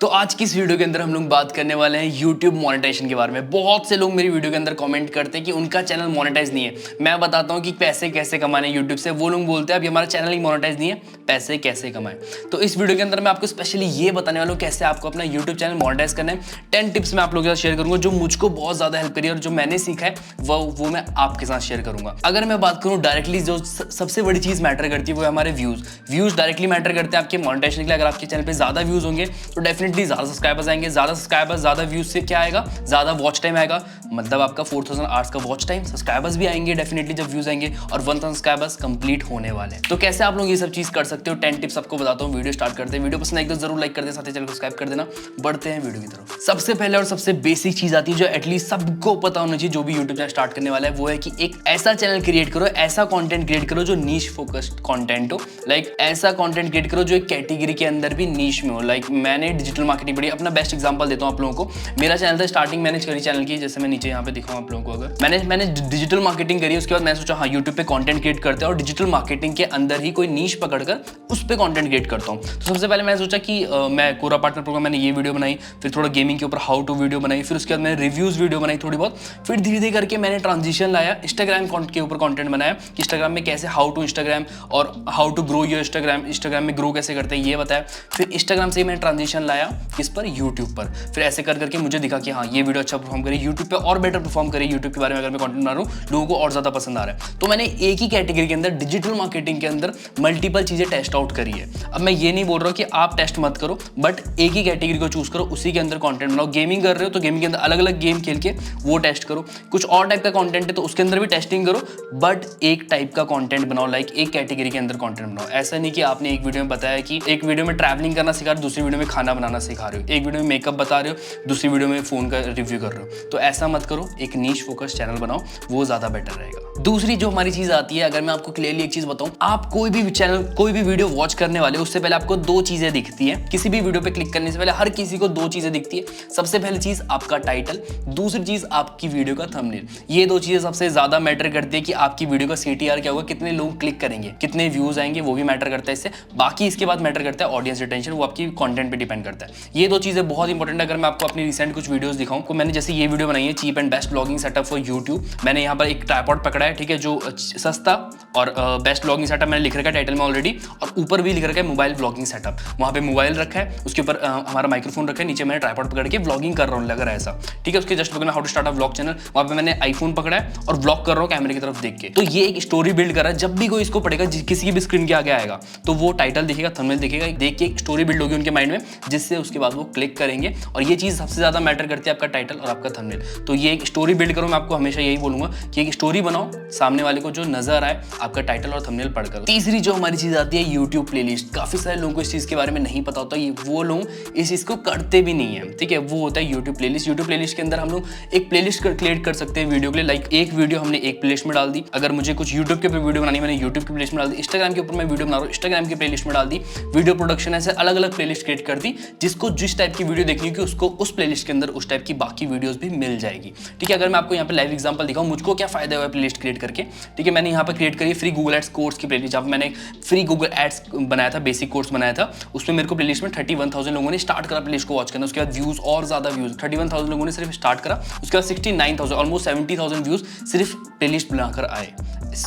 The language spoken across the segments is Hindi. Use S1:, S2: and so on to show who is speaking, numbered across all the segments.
S1: तो आज की इस वीडियो के अंदर हम लोग बात करने वाले हैं YouTube मोनेटाइजेशन के बारे में। बहुत से लोग मेरी वीडियो के अंदर कमेंट करते हैं कि उनका चैनल मोनेटाइज नहीं है। मैं बताता हूं कि पैसे कैसे कमाने YouTube से। वो लोग बोलते हैं अभी हमारा चैनल ही मोनेटाइज नहीं है, पैसे कैसे कमाएं। तो इस वीडियो के अंदर मैं आपको स्पेशली ये बताने वाला हूं कैसे आपको अपना YouTube चैनल मोनेटाइज करना है। 10 टिप्स मैं आप लोगों के साथ शेयर करूंगा जो मुझको बहुत ज्यादा हेल्प करी और जो मैंने सीखा है वो मैं आपके साथ शेयर करूंगा। अगर मैं बात करूं डायरेक्टली जो सबसे बड़ी चीज मैटर करती है वो है हमारे व्यूज डायरेक्टली मैटर करते हैं आपके मोनेटाइजेशन के लिए। अगर आपके चैनल पे ज्यादा व्यूज होंगे तो डेफिनेटली ज्यादा सब्सक्राइबर्स आएंगे, ज्यादा सब्सक्राइबर्स ज्यादा व्यूज से क्या आएगा, ज्यादा वॉच टाइम आएगा, मतलब आपका 4000 आवर्स का वॉच टाइम। सब्सक्राइबर्स भी आएंगे डेफिनेटली जब व्यूज आएंगे और 1000 सब्सक्राइबर्स कंप्लीट होने वाले हैं। तो कैसे आप लोग ये सब चीज कर सकते हो, 10 टिप्स आपको बताता हूँ। वीडियो स्टार्ट करते हैं। वीडियो पसंद आए तो जरूर लाइक कर देना, साथ ही चैनल को सब्सक्राइब कर देना। बढ़ते हैं वीडियो की तरफ। सबसे पहले और सबसे बेसिक चीज आती है जो एटलीस्ट सबको पता होना चाहिए जो भी यूट्यूब चैनल स्टार्ट करने वाला है, वो है कि एक ऐसा चैनल क्रिएट करो, ऐसा कंटेंट क्रिएट करो जो नीश फोकस्ड कंटेंट हो। लाइक ऐसा कंटेंट क्रिएट करो जो एक कैटेगरी के अंदर भी नीश में हो। लाइक मैंने डिजिटल मार्केटिंग पढ़ी, अपना बेस्ट एग्जांपल देता हूं आप लोगों को। मेरा चैनल था, स्टार्टिंग मैंने करी चैनल की, जैसे मैं नीचे यहाँ पे दिखाऊं आप लोगों को। अगर मैंने डिजिटल मार्केटिंग करी, उसके बाद मैंने सोचा हाँ यूट्यूब पे कंटेंट क्रिएट करते हैं और डिजिटल मार्केटिंग के अंदर ही कोई नीश पकड़कर उस पे कंटेंट क्रिएट करता हूं। तो सबसे पहले मैंने सोचा कि मैं कोरा पार्टनर प्रोग्राम, मैंने ये वीडियो बनाई, फिर थोड़ा गेमिंग के ऊपर हाउ टू वीडियो बनाई, फिर उसके बाद मैंने रिव्यूज वीडियो बनाई थोड़ी बहुत, फिर धीरे धीरे करके मैंने ट्रांजिशन लाया, इंस्टाग्राम के ऊपर कंटेंट बनाया कि इंस्टाग्राम में कैसे हाउ टू इंस्टाग्राम और how to grow your Instagram में ग्रो कैसे करते हैं ये बताया। फिर इंस्टाग्राम से ही मैंने ट्रांजिशन लाया किस पर, यूट्यूब पर। फिर ऐसे कर करके मुझे दिखा कि हाँ ये वीडियो अच्छा परफॉर्म करे, यूट्यूब पे और बेटर परफॉर्म करे, यूट्यूब के बारे में अगर मैं कंटेंट बना रहा हूँ लोगों को और ज्यादा पसंद आ रहा है। तो मैंने एक ही कैटेगरी के अंदर डिजिटल मार्केटिंग के अंदर मल्टीपल चीजें टेस्ट आउट करी है। अब मैं ये नहीं बोल रहा हूँ कि आप टेस्ट मत करो, बट एक ही कैटेगरी को चूज करो, उसी के अंदर कंटेंट बनाओ। गेमिंग कर रहे हो तो गेमिंग के अंदर अलग अलग गेम खेल के वो टेस्ट करो। कुछ और टाइप का कंटेंट है तो उसके अंदर भी टेस्टिंग करो, बट एक टाइप का कंटेंट बनाओ। लाइक एक कैटेगरी के अंदर कंटेंट बनाओ। ऐसा नहीं कि आपने एक वीडियो में बताया कि एक वीडियो में ट्रैवलिंग करना सिखा रहे हो, दूसरी वीडियो में खाना बनाना सिखा रहे हो, एक वीडियो में मेकअप बता रहे हो, दूसरी वीडियो में फोन का रिव्यू कर रहे हो। तो ऐसा मत करो, एक नीश फोकस चैनल बनाओ, वो ज्यादा बेटर रहेगा। दूसरी जो हमारी चीज आती है, अगर मैं आपको क्लियरली एक चीज बताऊं, आप कोई भी चैनल कोई भी वीडियो वॉच करने वाले उससे पहले आपको दो चीजें दिखती है। किसी भी वीडियो पे क्लिक करने से पहले हर किसी को दो चीजें दिखती है। सबसे पहली चीज आपका टाइटल, दूसरी चीज आपकी वीडियो का थंबनेल। ये दो चीजें सबसे ज्यादा मैटर करती है कि आपकी वीडियो का CTR क्या होगा, कितने लोग क्लिक करेंगे, कितने व्यूज आएंगे, वो भी मैटर करता है इससे। बाकी इसके बाद मैटर करता है ऑडियंस रिटेंशन, वो आपकी कंटेंट पे डिपेंड करता है। ये दो चीजें बहुत इंपॉर्टेंट है। अगर मैं आपको अपनी रिसेंट कुछ वीडियोस दिखाऊं, तो मैंने जैसे ये वीडियो बनाई है cheap and best blogging setup for YouTube. मैंने यहाँ पर एक ट्राइपॉड पकड़ा है, ठीक है, जो सस्ता और बेस्ट ब्लॉगिंग सेटअप मैंने लिख रखा है टाइटल में ऑलरेडी, और ऊपर भी लिख रखा है मोबाइल ब्लॉगिंग सेटअप। वहाँ पे मोबाइल रखा है, उसके ऊपर हमारा माइक्रोफोन रखा है, नीचे मैंने ट्राइपॉड पकड़ के व्लॉगिंग कर रहा हूँ, लग रहा है ऐसा, ठीक है। उसके जस्ट बगल में how to start a vlog channel, वहाँ पे मैंने आईफोन पकड़ा है और व्लॉग कर रहा हूँ कैमरे की तरफ देख के। तो ये एक स्टोरी बिल्ड कर रहा है। जब भी कोई इसको पढ़ेगा, किसी की भी स्क्रीन के आगे आएगा तो वो टाइटल दिखेगा, थंबनेल दिखेगा, देख के एक स्टोरी बिल्ड होगी उनके माइंड में, जिससे उसके बाद वो क्लिक करेंगे। और ये चीज सबसे ज्यादा मैटर करती है, आपका टाइटल और आपका थंबनेल। तो ये एक स्टोरी बिल्ड करो। मैं आपको हमेशा यही बोलूंगा कि एक स्टोरी बनाओ, सामने वाले को जो नजर आए आपका टाइटल और थंबनेल पढ़कर। तीसरी जो हमारी चीज आती है यूट्यूब प्लेलिस्ट। काफी सारे लोगों को इस चीज के बारे में नहीं पता होता, वो लोग इस चीज को करते भी नहीं है, ठीक है। वो होता है यूट्यूब प्लेलिस्ट। यूट्यूब प्लेलिस्ट के अंदर हम लोग एक प्लेलिस्ट क्रिएट कर सकते हैं वीडियो के लिए। लाइक एक वीडियो हमने एक प्लेलिस्ट में डाल दी। अगर मुझे कुछ यूट्यूब के ऊपर वीडियो बनानी, मैंने यूट्यूब की प्लेलिस्ट में डाल दी। इंस्टाग्राम के ऊपर मैं वीडियो बना रहा हूँ, इंस्टाग्राम की प्लेलिस्ट में डाल दी। वीडियो प्रोडक्शन ऐसे अलग अलग प्लेलिस्ट क्रिएट कर दी, जिसको जिस टाइप की वीडियो देखनी होगी उसको उस प्लेलिस्ट के अंदर उस टाइप की बाकी वीडियोस भी मिल जाएगी, ठीक है। अगर मैं आपको यहाँ पे लाइव एग्जांपल दिखाऊं मुझको क्या फायदा हुआ प्लेलिस्ट क्रिएट करके, ठीक है। मैंने यहाँ पर क्रिएट करी फ्री गूगल एड्स कोर्स की प्लेलिस्ट, जहाँ मैंने फ्री गूगल एड्स बनाया था, बेसिक कोर्स बनाया था। उसमें मेरे को प्लेलिस्ट में 31,000 लोगों ने स्टार्ट करा प्लेलिस्ट को वॉच करना। उसके बाद व्यूज और ज्यादा व्यूज, 31,000 लोगों ने सिर्फ स्टार्ट करा। उसके बाद 69,000 ऑलमोस्ट 70,000 व्यूज सिर्फ प्लेलिस्ट बनाकर आए।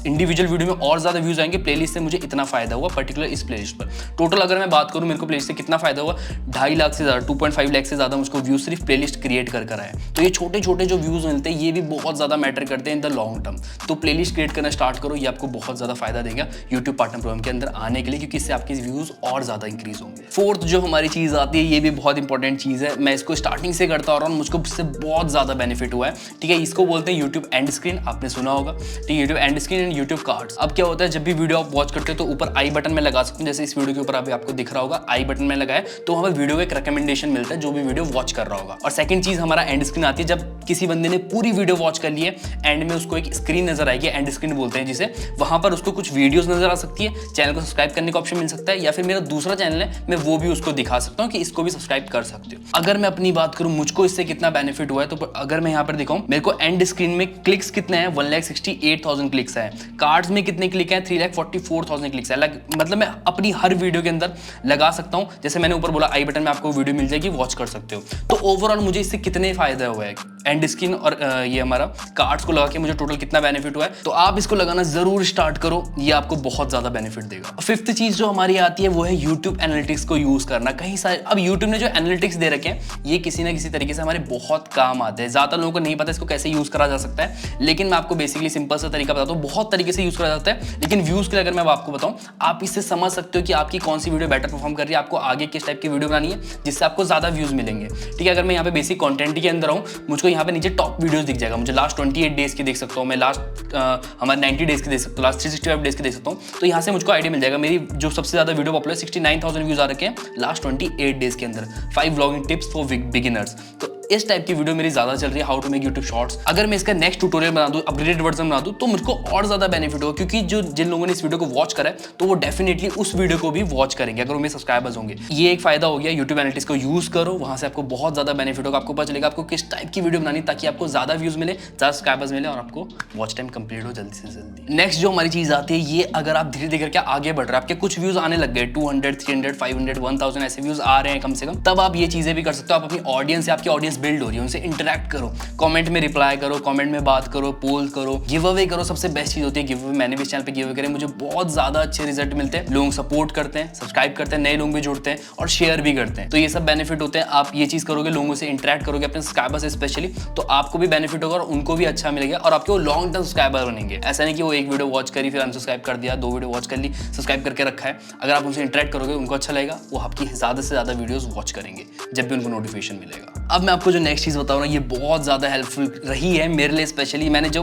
S1: इंडिविजुअल वीडियो में और ज्यादा व्यूज आएंगे। प्लेलिस्ट से मुझे इतना फायदा हुआ पर्टिकुलर इस प्लेलिस्ट पर। टोटल अगर मैं बात करूं मेरे को प्लेलिस्ट से कितना फायदा हुआ, 2.5 लाख से ज्यादा, 2.5 लाख से ज्यादा मुझको व्यूज सिर्फ प्लेलिस्ट क्रिएट कर आए। तो ये छोटे छोटे जो व्यूज मिलते हैं ये भी बहुत ज्यादा मैटर करते हैं इन द लॉन्ग टर्म। तो प्लेलिस्ट क्रिएट करना स्टार्ट करो, ये आपको बहुत ज्यादा फायदा देगा यूट्यूब पार्टनर प्रोग्राम के अंदर आने के लिए, क्योंकि इससे आपके व्यूज और ज्यादा इंक्रीज होंगे। फोर्थ जो हमारी चीज आती है, ये भी बहुत इंपॉर्टेंट चीज है। मैं इसको स्टार्टिंग से करता आ रहा हूँ, मुझको इससे बहुत ज्यादा बेनिफिट हुआ है, ठीक है। इसको बोलते हैं यूट्यूब एंड स्क्रीन, आपने सुना होगा, ठीक है। YouTube and screen and YouTube cards. अब क्या होता है, जब भी वीडियो आप वॉच करते हो तो ऊपर आई बटन में लगा सकते हैं। जैसे इस वीडियो के ऊपर अभी आपको दिख रहा होगा, आई बटन में लगाए तो हमें वीडियो का एक रिकमेंडेशन मिलता है जो भी वीडियो वॉच कर रहा होगा। और सेकंड चीज हमारा एंड स्क्रीन आती है। जब किसी बंदे ने पूरी वीडियो वॉच कर ली है, एंड में उसको एक स्क्रीन नजर आएगी, एंड स्क्रीन बोलते हैं जिसे, वहां पर उसको कुछ वीडियोस नजर आ सकती है, चैनल को सब्सक्राइब करने का ऑप्शन मिल सकता है, या फिर मेरा दूसरा चैनल है मैं वो भी उसको दिखा सकता हूँ कि इसको भी सब्सक्राइब कर सकते हो। अगर मैं अपनी बात करूँ मुझको इससे कितना बेनिफिट हुआ है, तो अगर मैं यहाँ पर दिखाऊं, मेरे को एंड स्क्रीन में क्लिक्स कितने हैं, 1,68,000 क्लिक्स है। हैं, कार्ड्स में कितने क्लिक हैं, 3,44,000 क्लिक्स है। मतलब मैं अपनी हर वीडियो के अंदर लगा सकता हूँ, जैसे मैंने ऊपर बोला आई बटन में आपको वीडियो मिल जाएगी, वॉच कर सकते हो। तो ओवरऑल मुझे इससे कितने फायदा हुआ है, एंड स्किन और ये हमारा कार्ड्स को लगा के मुझे टोटल कितना बेनिफिट हुआ है। तो आप इसको लगाना जरूर स्टार्ट करो, ये आपको बहुत ज्यादा बेनिफिट देगा। फिफ्थ चीज जो हमारी आती है वो है यूट्यूब एनालिटिक्स को यूज करना। कहीं सारे अब यूट्यूब ने जो एनालिटिक्स दे रखे हैं ये किसी ना किसी तरीके से हमारे बहुत काम आते हैं। ज्यादा लोगों को नहीं पता इसको कैसे यूज करा जा सकता है, लेकिन मैं आपको बेसिकली सिंपल सा तरीका बताता हूँ। बहुत तरीके से यूज करा जाता है, लेकिन व्यूज के लिए अगर मैं आपको बताऊं, आप इससे समझ सकते हो कि आपकी कौन सी वीडियो बेटर परफॉर्म कर रही है, आपको आगे किस टाइप की वीडियो बनानी है जिससे आपको ज्यादा व्यूज मिलेंगे। ठीक है, अगर मैं यहाँ पे बेसिक कंटेंट के अंदर हूँ, मुझको यहाँ पे नीचे टॉप वीडियोस दिख जाएगा। मुझे लास्ट 28 डेज की देख सकता हूँ, मैं लास्ट हमारे 90 डेज की देख सकता हूँ, लास्ट 365 डेज की देख सकता हूँ। तो यहाँ से मुझको आइडिया मिल जाएगा मेरी जो सबसे ज्यादा वीडियो पॉपुलर 69,000 व्यूज आ रखे हैं लास्ट 28 डेज के अंदर। 5 व्लॉगिंग टिप्स फॉर बिगिनर्स, तो इस टाइप की वीडियो मेरी ज्यादा चल रही है, how to make YouTube shorts. अगर मैं इसका नेक्स्ट ट्यूटोरियल बना दूं, अपग्रेडेड वर्जन बना दूं, तो मुझको और ज्यादा बेनिफिट होगा, क्योंकि जो जिन लोगों ने इस वीडियो को वॉच करा है तो वो डेफिनेटली उस वीडियो को भी वॉच करेंगे अगर वो मेरे सब्सक्राइबर्स होंगे। ये एक फायदा हो गया, यूट्यूब एनालिटिक्स को यूज करो, वहां से आपको बहुत ज्यादा बेनिफिट होगा। आपको पता चलेगा आपको किस टाइप की वीडियो बनानी, ताकि आपको ज्यादा व्यूज मिले, ज्यादा सब्सक्राइबर्स मिले और आपको वॉच टाइम कंप्लीट हो जल्दी से जल्दी। नेक्स्ट जो हमारी चीज आती है, ये अगर आप धीरे धीरे करके आगे बढ़ रहे हैं, आपके कुछ व्यूज आने लग गए, 200, 300, 500, 1000 ऐसे व्यूज आ रहे हैं कम से कम, तब आप ये चीजें भी कर सकते हो। आप अपनी ऑडियंस से, आपकी ऑडियंस बिल्ड हो रही है, उनसे इंटरेक्ट करो, कमेंट में रिप्लाई करो, कमेंट में बात करो, पोल करो, गिव अवे करो। सबसे बेस्ट चीज होती है गिव अवे। मैंने भी इस चैनल पे गिव अवे करे, मुझे बहुत ज्यादा अच्छे रिजल्ट मिलते हैं। लोग सपोर्ट करते हैं, सब्सक्राइब करते हैं, नए लोग भी जुड़ते हैं और शेयर भी करते हैं। तो ये सब बेनिफिट होते हैं। आप ये चीज करोगे, लोगों से इंटरेक्ट करोगे, अपने सब्सक्राइबर्स स्पेशली, तो आपको भी बेनिफिट होगा और उनको भी अच्छा मिलेगा और आपके वो लॉन्ग टर्म सब्सक्राइबर बनेंगे। ऐसा नहीं कि वो एक वीडियो वॉच करी फिर अनसब्सक्राइब कर दिया, 2 वीडियो वॉच कर ली, सब्सक्राइब करके रखा है। अगर आप उनसे इंटरेक्ट करोगे, उनको अच्छा लगेगा, वो आपकी ज्यादा से ज्यादा वीडियोस वॉच करेंगे जब भी उनको नोटिफिकेशन मिलेगा। अब मैं आपको जो नेक्स्ट चीज बताऊँ ना, ये बहुत ज्यादा हेल्पफुल रही है मेरे लिए स्पेशली। मैंने जो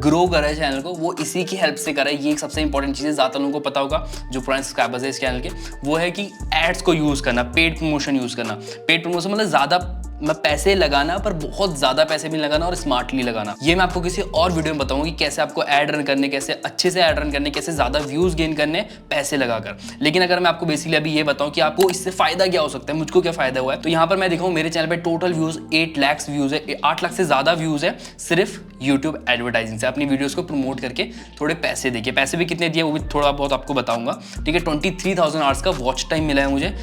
S1: ग्रो करा है चैनल को, वो इसी की हेल्प से करा है। ये एक सबसे इंपॉर्टेंट चीज़ है, ज़्यादा लोगों को पता होगा जो पुराने सब्सक्राइबर्स है इस चैनल के, वो है कि एड्स को यूज़ करना, पेड प्रमोशन यूज़ करना। पेड प्रमोशन मतलब ज़्यादा मैं पैसे लगाना, पर बहुत ज़्यादा पैसे भी लगाना और स्मार्टली लगाना। ये मैं आपको किसी और वीडियो में बताऊंगा कि कैसे आपको ऐड रन करने, कैसे अच्छे से ऐड रन करने, कैसे ज़्यादा व्यूज़ गेन करने पैसे लगाकर। लेकिन अगर मैं आपको बेसिकली अभी ये बताऊं कि आपको इससे फ़ायदा क्या हो सकता है, मुझको क्या फ़ायदा हुआ है, तो यहाँ पर मैं दिखाऊँ मेरे चैनल पर टोटल व्यूज़ 8 लाख व्यूज़ है, 8 लाख से ज़्यादा व्यूज़ है सिर्फ यूट्यूब एडवर्टाइजिंग से। अपनी वीडियोज़ को प्रमोट करके थोड़े पैसे देखिए, पैसे भी कितने दिए वो भी थोड़ा बहुत आपको बताऊंगा। ठीक है, 23,000 आवर्स का वॉच टाइम मिला है मुझे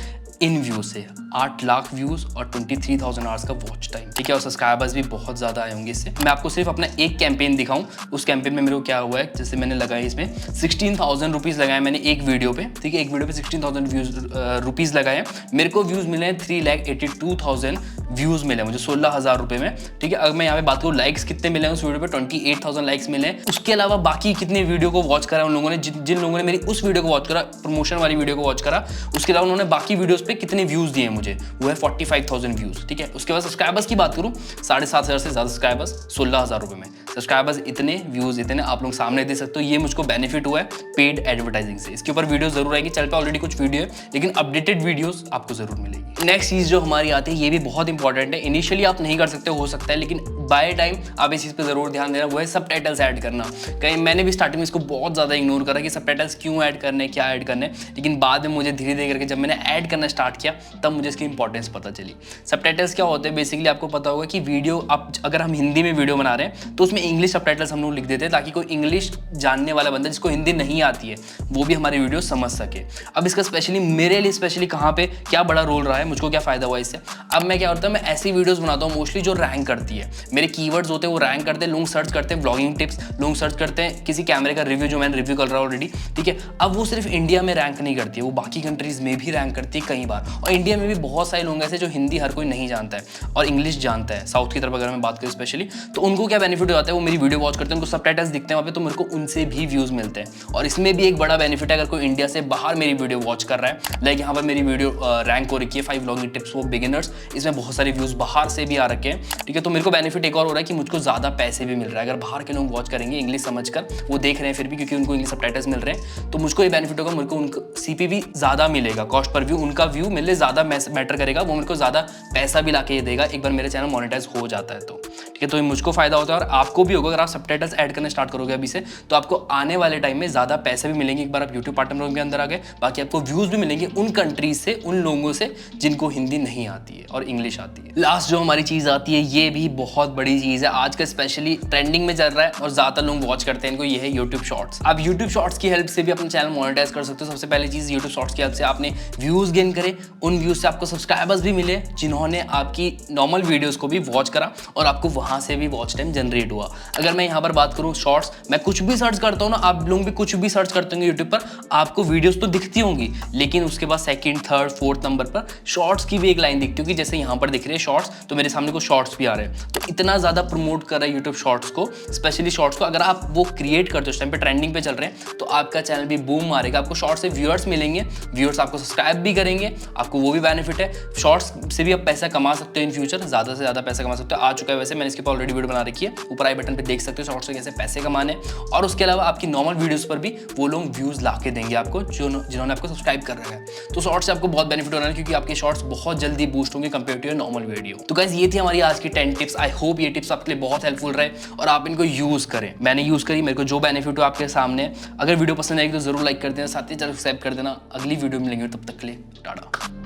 S1: इन व्यूज से, 8 लाख व्यूज और 23,000 आवर्स का वॉच टाइम। ठीक है, और सब्सक्राइबर्स भी बहुत ज़्यादा आए होंगे इससे। मैं आपको सिर्फ अपना एक कैंपेन दिखाऊं, उस कैंपेन में मेरे को क्या हुआ है। जैसे मैंने लगाया इसमें 16,000 रुपीज़ लगाए मैंने एक वीडियो पे। ठीक है, एक वीडियो पे 16,000 रुपीज़ लगाए, मेरे को व्यूज़ मिले हैं 3,82,000 व्यूज़ मिले मुझे 16,000 रुपये में। ठीक है, अगर मैं यहाँ पे बात करूँ लाइक्स कितने मिले हैं उस वीडियो पे, 28,000 लाइक्स मिले हैं। उसके अलावा बाकी कितने वीडियो को वॉच करा उन लोगों ने, जिन लोगों ने मेरी उस वीडियो को वॉच करा, प्रमोशन वाली वीडियो को वॉच करा, उसके अलावा उन्होंने बाकी वीडियोस पे कितने व्यूज दिए मुझे, वो है 45,000 व्यूज। ठीक है, उसके बाद सब्सक्राइबर्स की बात करूँ, 7,500 से ज़्यादा सब्सक्राइबर्स, 16,000 रुपये में सब्सक्राइबर्स, इतने व्यूज इतने आप लोग सामने दे सकते हो। ये मुझको बेनिफिट हुआ है पेड एडवर्टाइजिंग से। इसके ऊपर वीडियो जरूर आएगी, चैनल पे ऑलरेडी कुछ वीडियो है, लेकिन अपडेटेड वीडियोस आपको जरूर मिलेगी। नेक्स्ट चीज जो हमारी आती है, ये भी बहुत इंपॉर्टेंट है। इनिशियली आप नहीं कर सकते, हो सकता है, लेकिन बाय टाइम आप इस चीज़ पे जरूर ध्यान देना, वो है सबटाइटल्स ऐड करना। कहीं मैंने भी स्टार्टिंग में इसको बहुत ज़्यादा इग्नोर करा कि सबटाइटल्स क्यों ऐड करने, क्या ऐड करने, लेकिन बाद में मुझे धीरे धीरे करके जब मैंने ऐड करना स्टार्ट किया तब मुझे इसकी इंपॉर्टेंस पता चली। सबटाइटल्स क्या होते हैं, बेसिकली आपको पता होगा कि वीडियो आप अगर हम हिंदी में वीडियो बना रहे हैं तो उसमें इंग्लिश सबटाइटल्स हम लोग लिख देते हैं, ताकि कोई इंग्लिश जानने वाला बंदा जिसको हिंदी नहीं आती है वो भी हमारी वीडियो समझ सके। अब इसका स्पेशली मेरे लिए स्पेशली कहाँ पे क्या बड़ा रोल रहा है, मुझको क्या फ़ायदा हुआ इससे। अब मैं क्या करता हूँ, मैं ऐसी वीडियोस बनाता हूँ मोस्टली जो रैंक करती है, मेरे कीवर्ड्स होते हैं वो रैंक करते हैं, लोग सर्च करते हैं व्लॉगिंग टिप्स, लोग सर्च करते हैं किसी कैमरे का रिव्यू जो मैंने रिव्यू कर रहा हूँ ऑलरेडी। ठीक है, अब वो सिर्फ इंडिया में रैंक नहीं करती है, वो बाकी कंट्रीज में भी रैंक करती है कई बार। और इंडिया में भी बहुत सारे लोग ऐसे जो हिंदी हर कोई नहीं जानता है और इंग्लिश जानता है, साउथ की तरफ अगर मैं बात करूँ स्पेशली, तो उनको क्या बेनिफिट हो जाता है, वो मेरी वीडियो वॉच करते हैं, उनको सबटाइटल्स दिखते हैं वहाँ पे, तो मेरे को उनसे भी व्यूज मिलते हैं। और इसमें भी एक बड़ा बेनिफिट है, अगर कोई इंडिया से बाहर मेरी वीडियो वॉच कर रहा है, लाइक यहाँ पर मेरी वीडियो रैंक हो रखी है 5 व्लॉगिंग टिप्स फॉर बिगिनर्स, इसमें बहुत सारे व्यूज बाहर से भी आ रखे हैं। ठीक है, तो मेरे को बेनिफिट एक और हो रहा है कि मुझको ज़्यादा पैसे भी मिल रहा है। अगर बाहर के लोग वॉच करेंगे इंग्लिश समझकर, वो देख रहे हैं फिर भी क्योंकि उनको इंग्लिश सबटाइटल्स मिल रहे हैं, तो मुझको ये बेनिफिट होगा, मुझको उनको सीपीवी ज़्यादा मिलेगा, कॉस्ट पर व्यू उनका व्यू मेरे लिए ज़्यादा मैटर करेगा, वो मेरे को ज़्यादा पैसा भी ला के देगा एक बार मेरे चैनल मोनेटाइज हो जाता है तो। ठीक है, तो मुझको फायदा होता है और आपको भी होगा। अगर आप सबटाइटल्स ऐड करना स्टार्ट करोगे अभी से, तो आपको आने वाले टाइम में ज़्यादा पैसे भी मिलेंगे। एक बार आप यूट्यूब पार्टनर प्रोग्राम के अंदर आ गए, बाकी आपको व्यूज़ भी मिलेंगे उन कंट्रीज से, उन लोगों से जिनको हिंदी नहीं आती है और इंग्लिश आती है। लास्ट जो हमारी चीज़ आती है, ये भी बहुत बड़ी चीज़ है आज का, स्पेशली ट्रेंडिंग में चल रहा है और ज़्यादा लोग वॉच करते हैं इनको, ये है यूट्यूब शॉर्ट्स। आप यूट्यूब शॉर्ट्स की हेल्प से भी अपना चैनल मोनेटाइज कर सकते हो। सबसे पहली चीज़, यूट्यूब शॉर्ट्स की हेल्प से आपने व्यूज़ गेन करे, उन व्यूज़ से आपको सब्सक्राइबर्स भी मिले जिन्होंने आपकी नॉर्मल वीडियोज़ को भी वॉच करा और आपको वहाँ से भी वॉच टाइम जनरेट हुआ। अगर मैं यहाँ पर बात करूँ शॉर्ट्स, मैं कुछ भी सर्च करता हूँ ना, आप लोग भी कुछ भी सर्च करते होंगे यूट्यूब पर, आपको वीडियोज़ तो दिखती होंगी, लेकिन उसके बाद सेकंड, थर्ड, फोर्थ नंबर पर शॉर्ट्स की भी एक लाइन दिखती होगी। जैसे यहाँ पर दिख रही है शॉर्ट्स, तो मेरे सामने को शॉर्ट्स भी आ रहे हैं। तो इतना ज़्यादा प्रमोट कर रहा है यूट्यूब शॉर्ट्स को, स्पेशली शॉर्ट्स को। अगर आप वो क्रिएट करते हो उस टाइम पे ट्रेंडिंग पे चल रहे हैं, तो आपका चैनल भी बूम मारेगा। आपको शॉर्ट्स से व्यूअर्स मिलेंगे, व्यूअर्स आपको सब्सक्राइब भी करेंगे, आपको वो भी बेनिफिट है। शॉर्ट्स से भी आप पैसा कमा सकते हो इन फ्यूचर, ज़्यादा से ज़्यादा पैसा कमा सकते हो। आ चुका है वैसे, मैंने इसके ऊपर ऑलरेडी वीडियो बना रखी है, ऊपर आई बटन पर देख सकते हो शॉर्ट्स से कैसे पैसे कमाने। और उसके अलावा आपकी नॉर्मल वीडियोज़ पर भी वो लोग व्यूज़ ला के देंगे आपको, जिन्होंने आपको सब्सक्राइब कर रखा है। तो शॉर्ट्स से आपको बहुत बेनिफिट हो रहा है, क्योंकि आपके शॉर्ट्स बहुत जल्दी बूस्ट होंगे compare to your normal video. तो गाइस, ये थी हमारी आज की 10 टिप्स। आई होप ये टिप्स आपके लिए बहुत हेल्पफुल रहे और आप इनको यूज़ करें। मैंने यूज़ करी, मेरे को जो बेनिफिट हो आपके सामने। अगर वीडियो पसंद आएगी तो जरूर लाइक कर देना, साथ ही सब्सक्राइब कर देना। अगली वीडियो में मिलेंगे, तब तक के लिए टाटा।